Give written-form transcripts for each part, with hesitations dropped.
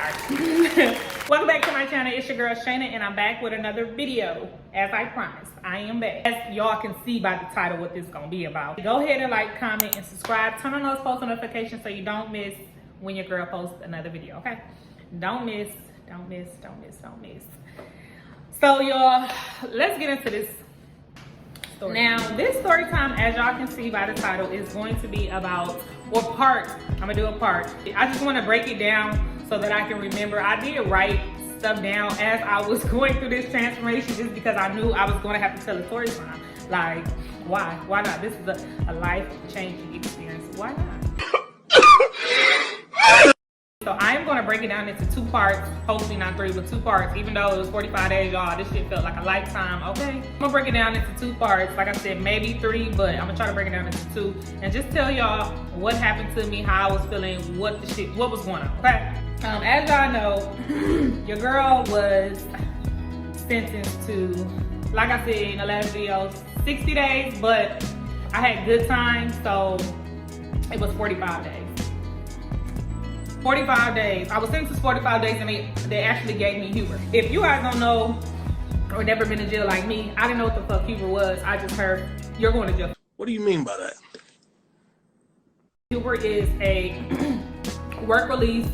Alright. Welcome back to my channel. It's your girl Shayna and I'm back with another video. As I promised, I am back. As y'all can see by the title what this is gonna be about. Go ahead and like, comment, and subscribe. Turn on those post notifications so you don't miss when your girl posts another video, okay? Don't miss. So y'all, let's get into this story. Now, this story time, as y'all can see by the title, is going to be about, or part, I'm gonna do a part. I just wanna break it down so that I can remember. I did write stuff down as I was going through this transformation just because I knew I was gonna have to tell a story time. Like, why? Why not? This is a life-changing experience. Why not? So I am gonna break it down into 2 parts, hopefully not 3, but 2 parts. Even though it was 45 days, y'all, this shit felt like a lifetime, okay? I'm gonna break it down into 2 parts. Like I said, maybe 3, but I'm gonna try to break it down into 2 and just tell y'all what happened to me, how I was feeling, what was going on, okay? As y'all know, your girl was sentenced to, like I said in the last video, 60 days, but I had good time, so it was 45 days. 45 days. I was sentenced to 45 days and they actually gave me Huber. If you guys don't know or never been in jail like me, I didn't know what the fuck Huber was. I just heard you're going to jail. What do you mean by that? Huber is a work release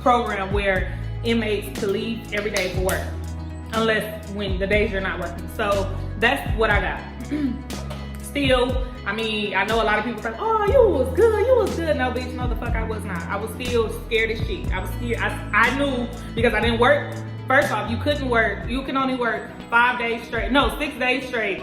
program where inmates can leave every day for work, unless when the days you're not working. So that's what I got. Still, I mean, I know a lot of people say, oh, you was good. No, bitch, no, the fuck I was not. I was still scared as shit. I was scared. I knew because I didn't work. First off, you couldn't work. You can only work 5 days straight. No, 6 days straight.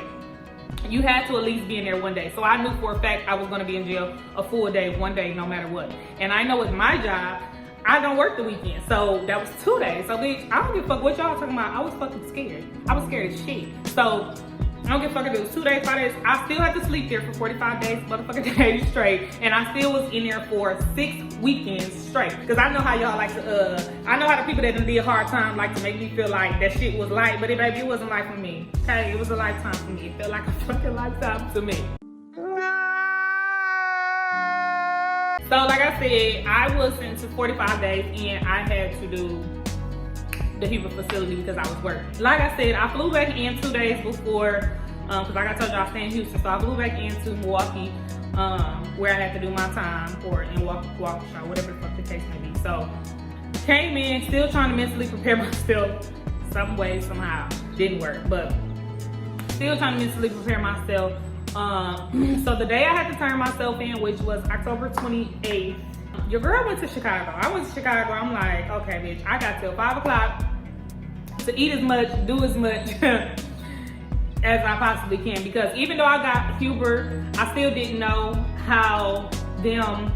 You had to at least be in there 1 day. So I knew for a fact I was gonna be in jail a full day, 1 day, no matter what. And I know with my job, I don't work the weekend. So that was 2 days. So bitch, I don't give a fuck what y'all talking about. I was fucking scared. I was scared as shit. So I don't give a fuck if it was 2 days, 5 days. I still had to sleep there for 45 days, motherfucking days straight. And I still was in there for 6 weekends straight. Cause I know how y'all like to, I know how the people that done did a hard time like to make me feel like that shit was light, but baby, it wasn't light for me. Okay, it was a lifetime for me. It felt like a fucking lifetime to me. So like I said, I was sentenced to 45 days and I had to do the Huber facility because I was working. Like I said, I flew back in 2 days before, because like I told you, I stay in Houston, so I flew back into Milwaukee, where I had to do my time, or in Waukesha, whatever the fuck the case may be. So, came in, still trying to mentally prepare myself, some way, somehow, didn't work, but still trying to mentally prepare myself. So the day I had to turn myself in, which was October 28th, your girl went to Chicago. I went to Chicago. I'm like, okay, bitch, I got till 5 o'clock to eat as much, do as much as I possibly can. Because even though I got Huber, I still didn't know how them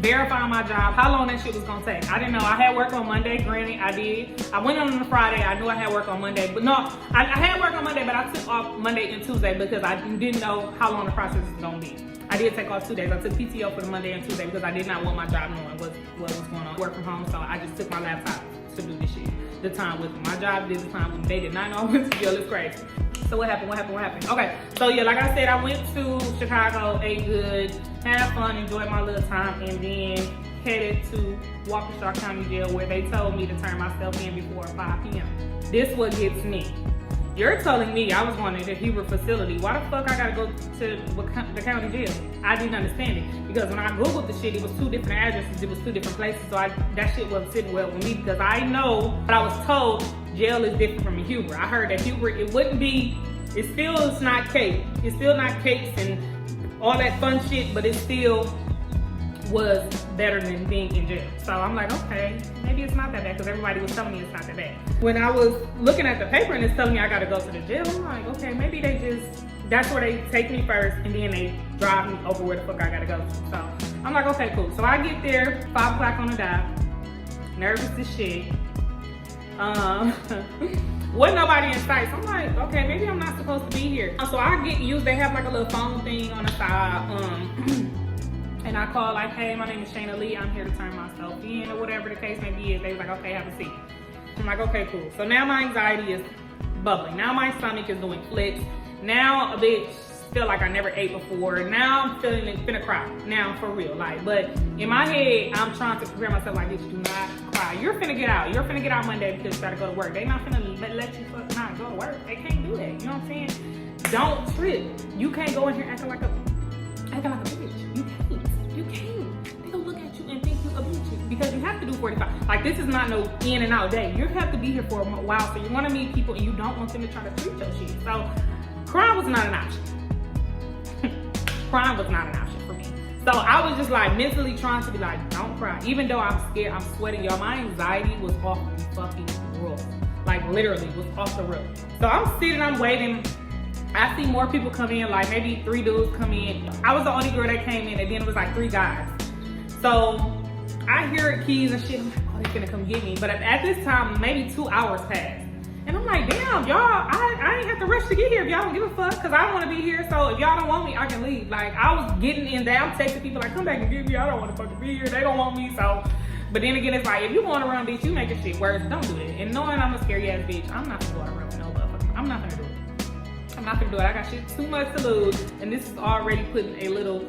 verifying my job, how long that shit was gonna take. I didn't know. I had work on Monday, granted, I did. I went on Friday, I knew I had work on Monday, but no, I had work on Monday, but I took off Monday and Tuesday because I didn't know how long the process was gonna be. I did take off 2 days. I took PTO for the Monday and Tuesday because I did not want my job knowing what was going on. Work from home, so I just took my laptop to do this shit. The time with my job did the time with me. They did not know I went to jail. It's crazy. So what happened? Okay, so yeah, like I said, I went to Chicago, ate good, had fun, enjoyed my little time, and then headed to Waukesha County Jail where they told me to turn myself in before 5 p.m. This what gets me. You're telling me I was going to the Huber facility. Why the fuck I gotta go to the county jail? I didn't understand it. Because when I Googled the shit, it was 2 different addresses, it was 2 different places. So that shit wasn't sitting well with me because I know, but I was told jail is different from a Huber. I heard that Huber, it wouldn't be, it still is not cake. It's still not cakes and all that fun shit, but it still was better than being in jail. So I'm like, okay, maybe it's not that bad because everybody was telling me it's not that bad. When I was looking at the paper and it's telling me I gotta go to the jail, I'm like, okay, maybe they just, that's where they take me first and then they drive me over where the fuck I gotta go to. So I'm like, okay, cool. So I get there, 5 o'clock on the dot, nervous as shit. Wasn't nobody in sight. So I'm like, okay, maybe I'm not supposed to be here. So I get used, they have like a little phone thing on the side. And I call like, hey, my name is Shayna Lee. I'm here to turn myself in or whatever the case may be. They was like, okay, have a seat. I'm like, okay, cool. So now my anxiety is bubbling. Now my stomach is doing flips. Now a bitch, feel like I never ate before. Now I'm feeling it, finna cry. Now for real, like, but in my head, I'm trying to prepare myself like, bitch, do not cry. You're finna get out. You're finna get out Monday because you gotta go to work. They not finna let you fuck not go to work. They can't do that. You know what I'm saying? Don't trip. You can't go in here acting like a bitch. You can't. You can't. They gonna look at you and think you a bitch because you have to do 45. Like, this is not no in and out day. You have to be here for a while, so you want to meet people and you don't want them to try to treat your shit. So crying was not an option. Crying was not an option for me. So I was just like mentally trying to be like, don't cry. Even though I'm scared, I'm sweating, y'all. My anxiety was off the fucking roof. Like, literally was off the roof. So I'm sitting, I'm waiting. I see more people come in, like maybe 3 dudes come in. I was the only girl that came in, and then it was like 3 guys. So I hear keys and shit. I'm like, oh, they're gonna come get me. But at this time, maybe 2 hours passed. And I'm like, damn, y'all, I ain't have to rush to get here if y'all don't give a fuck, because I don't want to be here. So if y'all don't want me, I can leave. Like, I was getting in there. I'm texting people like, come back and get me. I don't want to fucking be here. They don't want me. So, but then again, it's like, if you going around, bitch, you make your shit worse. Don't do it. And knowing I'm a scary ass bitch, I'm not gonna go around with no motherfucker. I'm not gonna do it. I'm not gonna do it. I got shit too much to lose, and this is already putting a little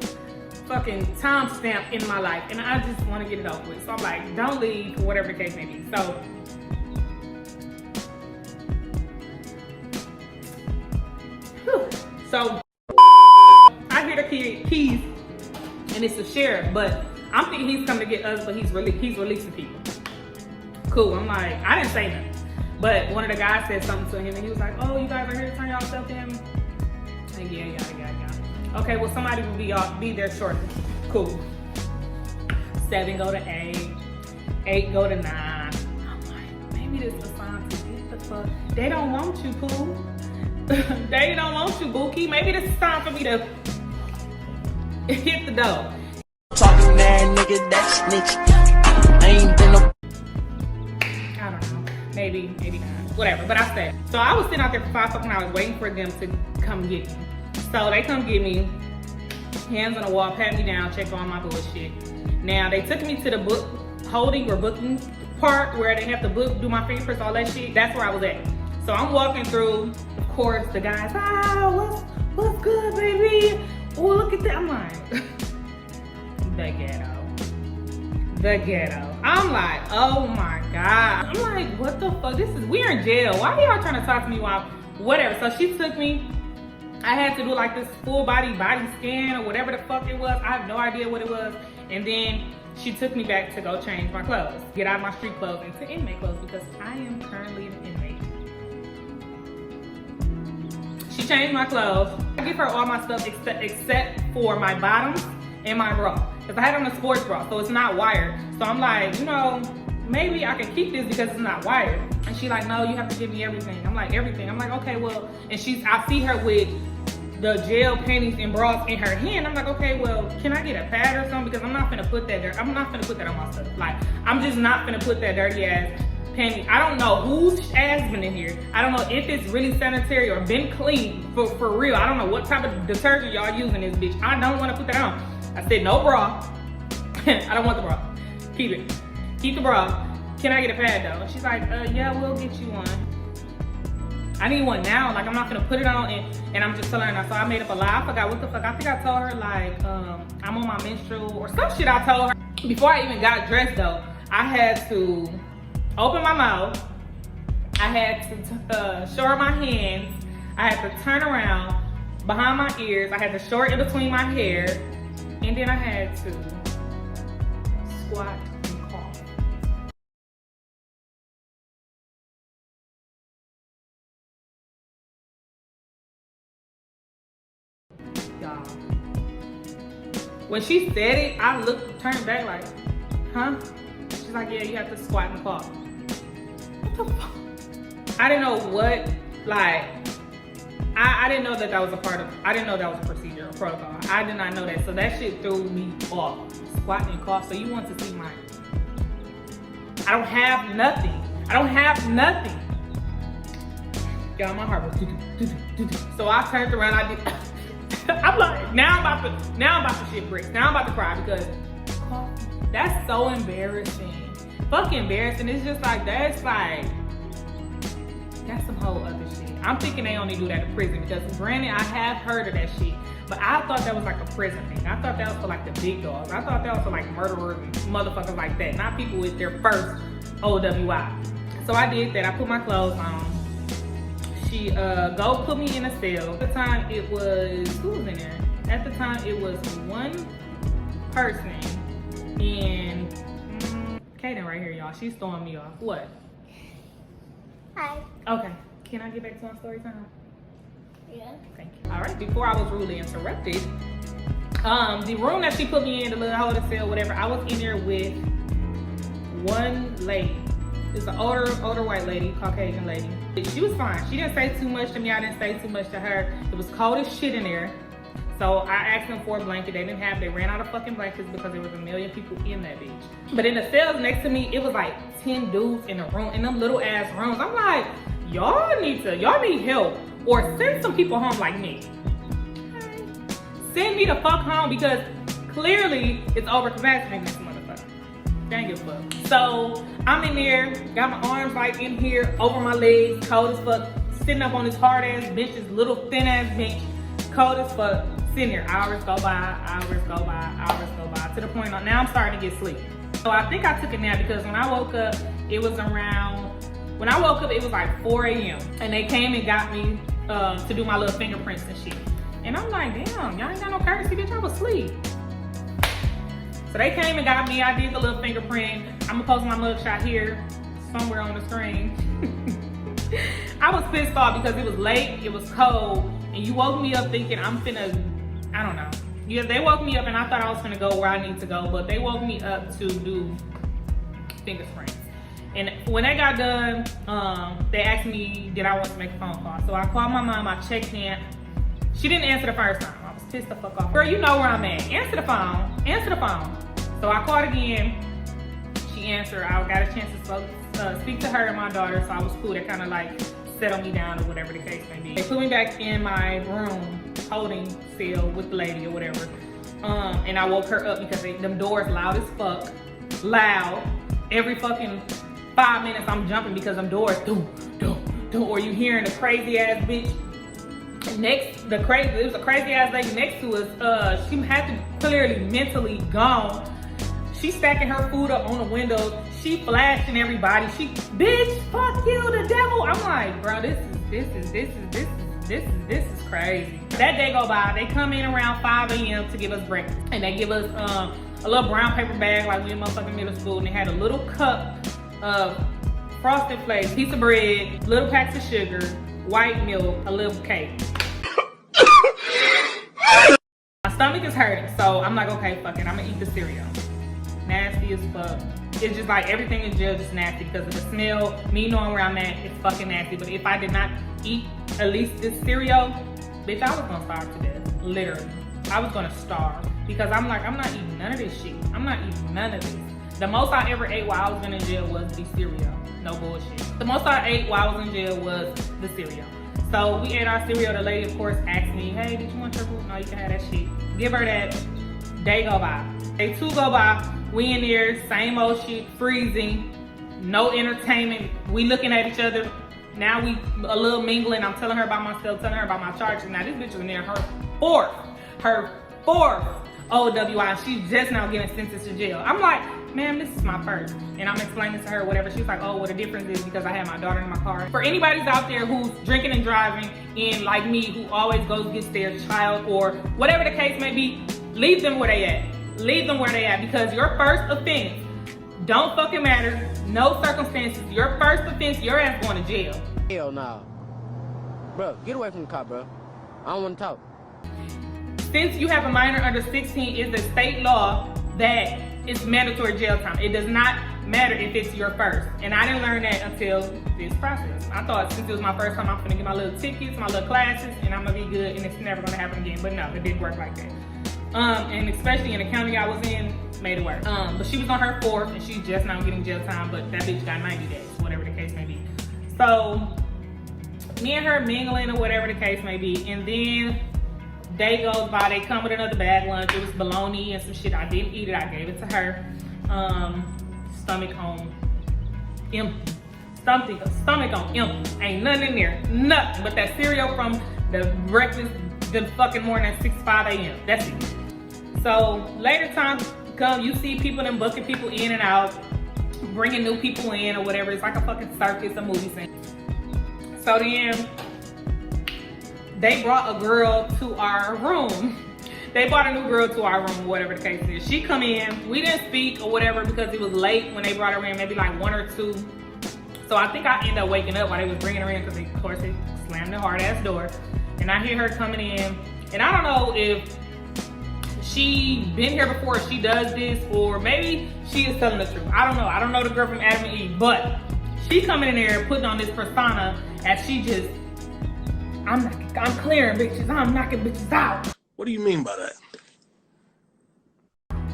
fucking timestamp in my life, and I just want to get it over with. So I'm like, don't leave, for whatever the case may be. So so I hear the keys, and it's the sheriff, but I'm thinking he's coming to get us, but he's releasing people. Cool. I'm like, I didn't say nothing. But one of the guys said something to him, and he was like, oh, you guys are here to turn yourself in? Like, yeah, yada. Okay, well, somebody will be there shortly. Cool. 7 go to 8. 8 go to 9. I'm like, maybe this was time to get the fuck. They don't want you, Pooh. They don't want you, Bookie. Maybe this is time for me to hit the door. Talking that nigga, that snitch. I ain't been no. I don't know. Maybe not. Whatever, but I stayed. So I was sitting out there for 5 fucking hours waiting for them to come get me. So they come get me, hands on the wall, pat me down, check on my bullshit. Now they took me to the book holding or booking part where they have to book, do my fingerprints, all that shit. That's where I was at. So I'm walking through, of course, the guys, what's good, baby? Oh, look at that. I'm like, the ghetto. I'm like, oh my God. I'm like, what the fuck? We're in jail. Why are y'all trying to talk to me while, whatever. So she took me. I had to do like this full body scan or whatever the fuck it was. I have no idea what it was. And then she took me back to go change my clothes. Get out of my street clothes into inmate clothes because I am currently an inmate. She changed my clothes. I give her all my stuff except for my bottoms and my bra. Because I had on a sports bra, so it's not wired. So I'm like, you know, maybe I can keep this because it's not wired. And she's like, no, you have to give me everything. I'm like, everything. I'm like, okay, well, and I see her with the gel panties and bras in her hand. I'm like, okay, well, can I get a pad or something? Because I'm not gonna put that there. I'm not gonna put that on my stuff. Like, I'm just not gonna put that dirty ass panty. I don't know whose ass been in here. I don't know if it's really sanitary or been clean for real. I don't know what type of detergent y'all using this bitch. I don't want to put that on. I said no bra. I don't want the bra. Keep it. Keep the bra. Can I get a pad though? And she's like, yeah, we'll get you one. I need one now. Like, I'm not gonna put it on and I'm just telling her. So I made up a lie. I forgot what the fuck. I think I told her like, I'm on my menstrual or some shit I told her. Before I even got dressed though, I had to open my mouth. I had to show her my hands. I had to turn around behind my ears. I had to short in between my hair. And then I had to squat and cough. Y'all. When she said it, I turned back like, huh? She's like, yeah, you have to squat and cough. What the fuck? I didn't know what, like, I didn't know that was a part of, I didn't know that was a procedure or protocol. I did not know that. So that shit threw me off. Squat and cough. So you want to see mine. I don't have nothing. I don't have nothing. Y'all, my heart was so I turned around, I did, I'm like, now I'm about to shit bricks. Now I'm about to cry because that's so embarrassing. Fucking embarrassing. It's just like, that's That's some whole other shit. I'm thinking they only do that in prison because granted, I have heard of that shit, but I thought that was like a prison thing. I thought that was for like the big dogs. I thought that was for like murderers and motherfuckers like that, not people with their first OWI. So I did that. I put my clothes on. She go put me in a cell. At the time it was, who was in there? At the time it was one person and Kaden right here, y'all. She's throwing me off. What? Hi. Okay. Can I get back to my story time? Yeah. Thank you. All right. Before I was rudely interrupted, the room that she put me in, the little holding cell, whatever, I was in there with one lady. It's an older white lady, Caucasian lady. She was fine. She didn't say too much to me. I didn't say too much to her. It was cold as shit in there. So I asked them for a blanket. They ran out of fucking blankets because there was a million people in that bitch. But in the cells next to me, it was like 10 dudes in a room, in them little ass rooms. I'm like, y'all need help or send some people home like me. Send me the fuck home because clearly it's over capacity in this motherfucker. Dang it, fuck. So I'm in there, got my arms like in here, over my legs, cold as fuck, sitting up on this hard ass bench, this little thin ass bench, cold as fuck, sitting there. Hours go by, to the point now I'm starting to get sleepy. So I think I took a nap because when I woke up, it was like 4 a.m. and they came and got me to do my little fingerprints and shit. And I'm like, damn, y'all ain't got no courtesy, bitch, I was asleep. So they came and got me. I did the little fingerprint. I'm gonna post my mugshot here somewhere on the screen. I was pissed off because it was late, it was cold, and you woke me up thinking I'm finna, I don't know. Yeah, they woke me up and I thought I was finna go where I need to go, but they woke me up to do fingerprints. And when they got done, they asked me, did I want to make a phone call? So I called my mom, I checked in. She didn't answer the first time. I was pissed the fuck off. Girl, you know where I'm at. Answer the phone. So I called again. She answered. I got a chance to speak to her and my daughter, so I was cool. They kind of like settled me down or whatever the case may be. They put me back in my room, holding cell with the lady or whatever. And I woke her up because them doors loud as fuck. Loud. Every fucking 5 minutes I'm jumping because them doors do, or you hearing the crazy ass bitch. It was a crazy ass lady next to us. She had to clearly mentally gone. She stacking her food up on the windows. She flashing everybody. Bitch, fuck you, the devil. I'm like, bro, this is crazy. That day go by, they come in around 5 a.m. to give us breakfast. And they give us a little brown paper bag like we in motherfucking middle school. And they had a little cup of Frosted Flakes, piece of bread, little packs of sugar, white milk, a little cake. My stomach is hurting, so I'm like, okay, fuck it, I'm gonna eat the cereal. Nasty as fuck. It's just like everything in jail just nasty because of the smell. Me knowing where I'm at, it's fucking nasty. But if I did not eat at least this cereal, bitch, I was gonna starve to death. Literally. I was gonna starve because I'm like, I'm not eating none of this shit. I'm not eating none of this. The most I ever ate while I was in jail was the cereal. No bullshit. The most I ate while I was in jail was the cereal. So we ate our cereal. The lady, of course, asked me, hey, did you want your food? No, you can have that shit. Give her that. Day go by. Day 2 go by. We in there, same old shit, freezing. No entertainment. We looking at each other. Now we a little mingling. I'm telling her about myself, telling her about my charges. Now this bitch was in there her fourth OWI. She's just now getting sentenced to jail. I'm like, ma'am, this is my first. And I'm explaining to her whatever. She's like, oh, well, the difference is because I had my daughter in my car. For anybody's out there who's drinking and driving and like me, who always goes gets their child or whatever the case may be, leave them where they at. Leave them where they at because your first offense don't fucking matter. No circumstances. Your first offense, your ass going to jail. Hell nah. Bro, get away from the car, bro. I don't want to talk. Since you have a minor under 16, it's a state law that it's mandatory jail time. It does not matter if it's your first. And I didn't learn that until this process. I thought since it was my first time, I'm gonna get my little tickets, my little classes, and I'm gonna be good, and it's never gonna happen again. But no, it didn't work like that. And especially in the county I was in, made it work. But she was on her 4th, and she's just now getting jail time, but that bitch got 90 days, whatever the case may be. So, me and her mingling or whatever the case may be, and then day goes by, they come with another bag lunch. It was bologna and some shit. I didn't eat it, I gave it to her. Stomach home, empty. stomach on empty. Ain't nothing in there. Nothing but that cereal from the breakfast the fucking morning at 6:05 a.m. That's it. So later time come, you see people and booking people in and out, bringing new people in or whatever. It's like a fucking circus, a movie scene. So then they brought a girl to our room. They brought a new girl to our room, whatever the case is. She come in, we didn't speak or whatever because it was late when they brought her in, maybe like 1 or 2. So I think I ended up waking up while they was bringing her in because of course they slammed the hard ass door. And I hear her coming in, and I don't know if she been here before, she does this, or maybe she is telling the truth. I don't know. I don't know the girl from Adam and Eve, but she coming in there putting on this persona as she just, I'm clearing bitches, I'm knocking bitches out. What do you mean by that?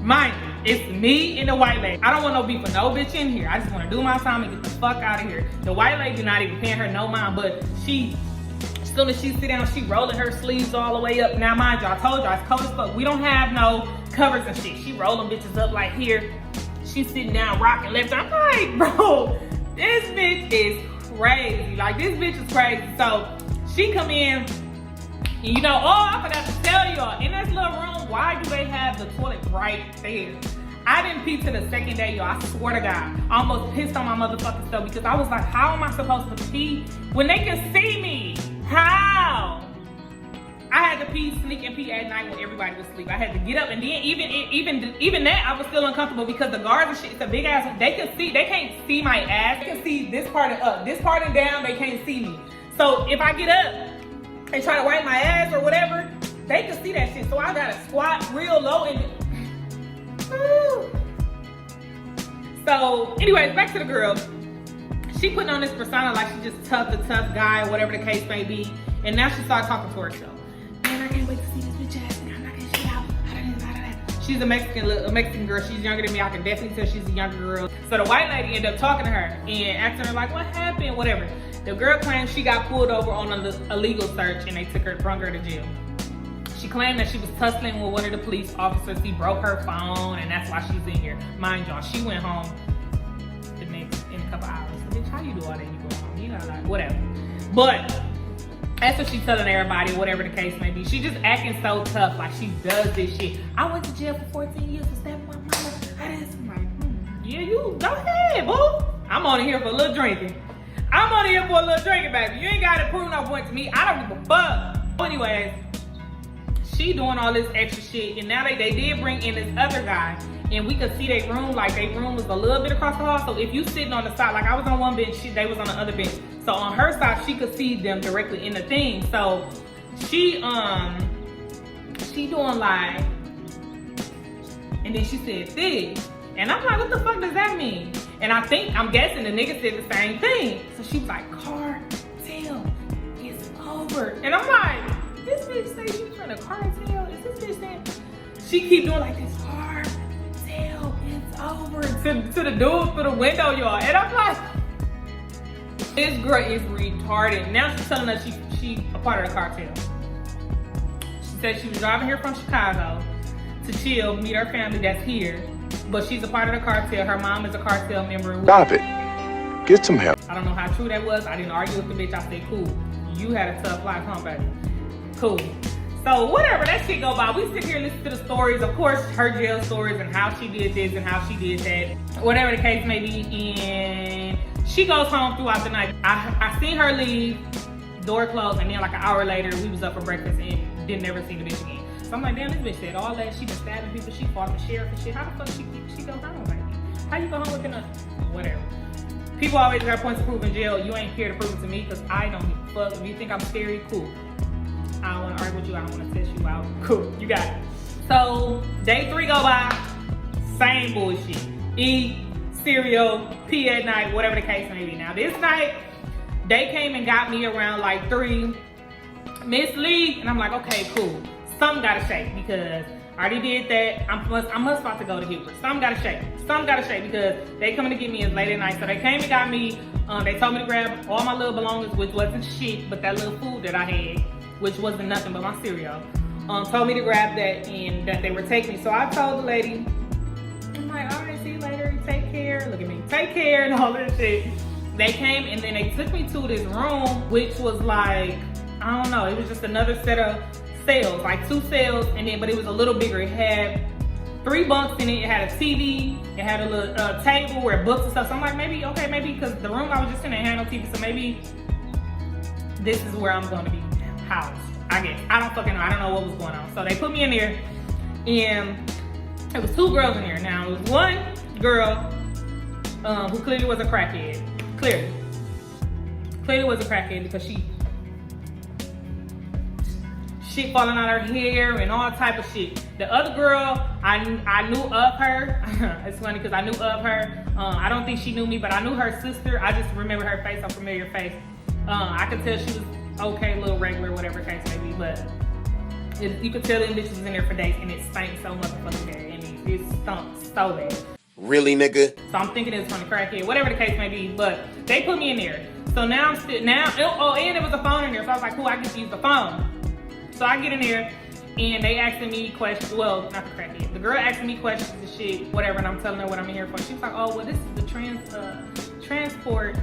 Mind you, it's me and the white lady. I don't want no beef with no bitch in here. I just want to do my time and get the fuck out of here. The white lady not even paying her no mind, but she, as soon as she sit down, she rolling her sleeves all the way up. Now mind you, I told y'all it's cold as fuck. We don't have no covers and shit. She rolling bitches up like here. She's sitting down rocking left. I'm like, bro, this bitch is crazy. Like this bitch is crazy. So she come in. And you know, oh, I forgot to tell y'all, in this little room, why do they have the toilet right there? I didn't pee to the second day, y'all. I swear to God. I almost pissed on my motherfucking stuff because I was like, how am I supposed to pee when they can see me? How? I had to pee, sneak and pee at night when everybody was asleep. I had to get up, and then even that, I was still uncomfortable because the guards and shit, it's a big ass, they can't see my ass. They can see this part and up, this part and down, they can't see me. So if I get up and try to wipe my ass or whatever, they can see that shit. So I gotta squat real low and so anyways, back to the girl. She putting on this persona like she just the tough guy, whatever the case may be. And now she started talking to herself. Man, I can't wait to see this bitch ass and I'm not gonna shit out. She's a Mexican girl. She's younger than me. I can definitely tell she's a younger girl. So the white lady ended up talking to her and asking her like, what happened, whatever. The girl claimed she got pulled over on an illegal search and they brought her to jail. She claimed that she was tussling with one of the police officers. He broke her phone and that's why she's in here. Mind y'all, she went home in a couple hours. So, bitch, how you do all that? You go home, you know, like whatever. But that's what she's telling everybody, whatever the case may be. She just acting so tough, like she does this shit. I went to jail for 14 years for stabbing my mama. I'm like, yeah, you go ahead, boo. I'm only here for a little drinking. I'm only here for a little drinking, baby. You ain't got to prove no point to me. I don't give a fuck. So anyways, she doing all this extra shit, and now they did bring in this other guy, and we could see their room, like their room was a little bit across the hall. So if you sitting on the side, like I was on one bench, they was on the other bench. So on her side, she could see them directly in the thing. So she doing like, and then she said this. And I'm like, what the fuck does that mean? And I'm guessing the nigga said the same thing. So she was like, cartel, it's over. And I'm like, this bitch say she's trying to cartel? Is this bitch saying? She keep doing like this, cartel, it's over. To the dude through the window, y'all. And I'm like, this girl is retarded. Now she's telling us she a part of the cartel. She said she was driving here from Chicago to chill, meet her family that's here. But she's a part of the cartel. Her mom is a cartel member. Stop it. Get some help. I don't know how true that was. I didn't argue with the bitch. I said, cool. You had a tough life, huh, baby? Cool. So whatever, that shit go by. We sit here and listen to the stories. Of course, her jail stories and how she did this and how she did that. Whatever the case may be. And she goes home throughout the night. I seen her leave, door closed, and then like an hour later, we was up for breakfast and didn't ever see the bitch again. So I'm like, damn, this bitch said all that. She been stabbing people. She fought the sheriff and shit. How the fuck she go home, baby? How you go home with nothing? Whatever. People always got points to prove in jail. You ain't here to prove it to me because I don't give a fuck. If you think I'm scary, cool. I don't want to argue with you. I don't want to test you out. Cool, you got it. So day 3 go by. Same bullshit. Eat, cereal, pee at night, whatever the case may be. Now this night, they came and got me around like 3. Miss Lee, and I'm like, okay, cool. Something gotta shake because I already did that. I'm about to go to Hubert. Something gotta shake. Something gotta shake because they coming to get me as late at night. So they came and got me. They told me to grab all my little belongings, which wasn't shit, but that little food that I had, which wasn't nothing but my cereal. Told me to grab that and that they were taking me. So I told the lady, I'm like, all right, see you later. Take care. Look at me. Take care and all that shit. they came and then they took me to this room, which was like, I don't know, it was just another set of cells, like 2 cells, and then, but it was a little bigger. It had 3 bunks in it. It had a TV. It had a little table where books and stuff. So I'm like, maybe, okay, maybe because the room I was just in, it had no TV, so maybe this is where I'm going to be housed, I guess. I don't fucking know. I don't know what was going on. So they put me in there, and it was 2 girls in there. Now, it was one girl who clearly was a crackhead. Clearly was a crackhead because shit falling out her hair and all type of shit. The other girl, I knew of her. It's funny because I knew of her. I don't think she knew me, but I knew her sister. I just remember her face, a familiar face. I could tell she was okay, a little regular, whatever case may be, but you could tell them bitches was in there for days, and it stank so motherfucking bad. I mean, it stunk so bad. Really, nigga? So I'm thinking it's from the crackhead, whatever the case may be, but they put me in there. So now and there was a phone in there, so I was like, cool, I get to use the phone. So I get in there, and they asking me questions. Well, not the crackhead. The girl asking me questions and shit, whatever, and I'm telling her what I'm here for. She was like, oh, well, this is the transport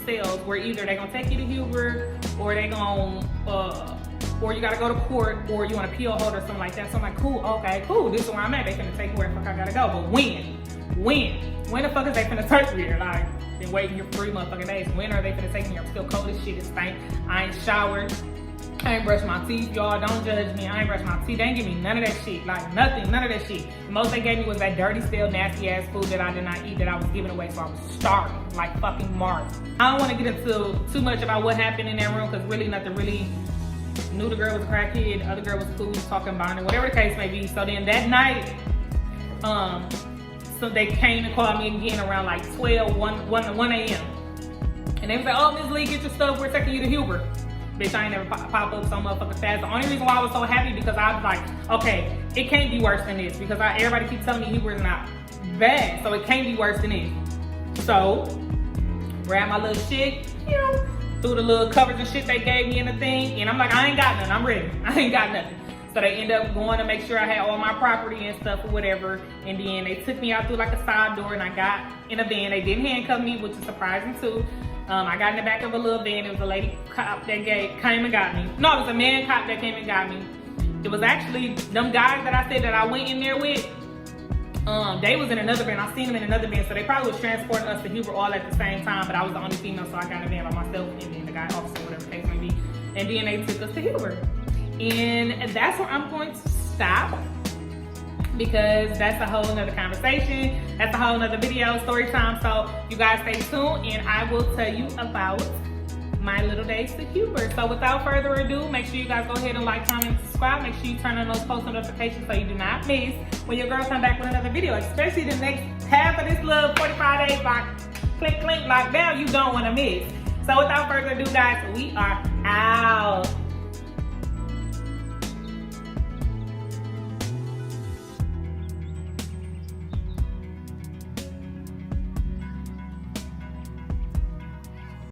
sales where either they gonna take you to Huber, or they gonna, or you gotta go to court, or you want a PO holder or something like that. So I'm like, cool, okay, cool. This is where I'm at. They finna take me where the fuck I gotta go. But when the fuck is they finna take me here? Like, been waiting here for 3 motherfucking days. When are they finna take me here? I'm still cold as shit. It stank. I ain't showered. I ain't brushed my teeth, y'all. Don't judge me. I ain't brushed my teeth. They ain't give me none of that shit. Like, nothing. None of that shit. The most they gave me was that dirty, stale, nasty-ass food that I did not eat that I was giving away, so I was starving like fucking Mark. I don't want to get into too much about what happened in that room, because really nothing really. Knew the girl was a crackhead. The other girl was cool, talking about it, whatever the case may be. So then that night, so they came and called me again around like 12, 1 a.m. And they was like, oh, Ms. Lee, get your stuff. We're taking you to Huber. Bitch, I ain't never pop up so motherfucking fast. The only reason why I was so happy because I was like, okay, it can't be worse than this, because everybody keeps telling me Huber's not bad, so it can't be worse than this. So, grab my little shit, threw the little covers and shit they gave me in the thing, and I'm like, I ain't got nothing, I'm ready. I ain't got nothing. So they end up going to make sure I had all my property and stuff or whatever, and then they took me out through like a side door, and I got in a van. They didn't handcuff me, which is surprising too. I got in the back of a little van. It was a lady cop that came and got me. No, it was a man cop that came and got me. It was actually them guys that I said that I went in there with. They was in another van. I seen them in another van, so they probably was transporting us to Huber all at the same time, but I was the only female, so I got in a van by myself, and then the guy, officer, whatever the case may be. And then they took us to Huber. And that's where I'm going to stop, because that's a whole nother conversation. That's a whole nother video, story time. So you guys stay tuned, and I will tell you about my little days to Huber. So without further ado, make sure you guys go ahead and like, comment, subscribe. Make sure you turn on those post notifications so you do not miss when your girl come back with another video, especially the next half of this little 45 days like click lockdown you don't want to miss. So without further ado, guys, we are out.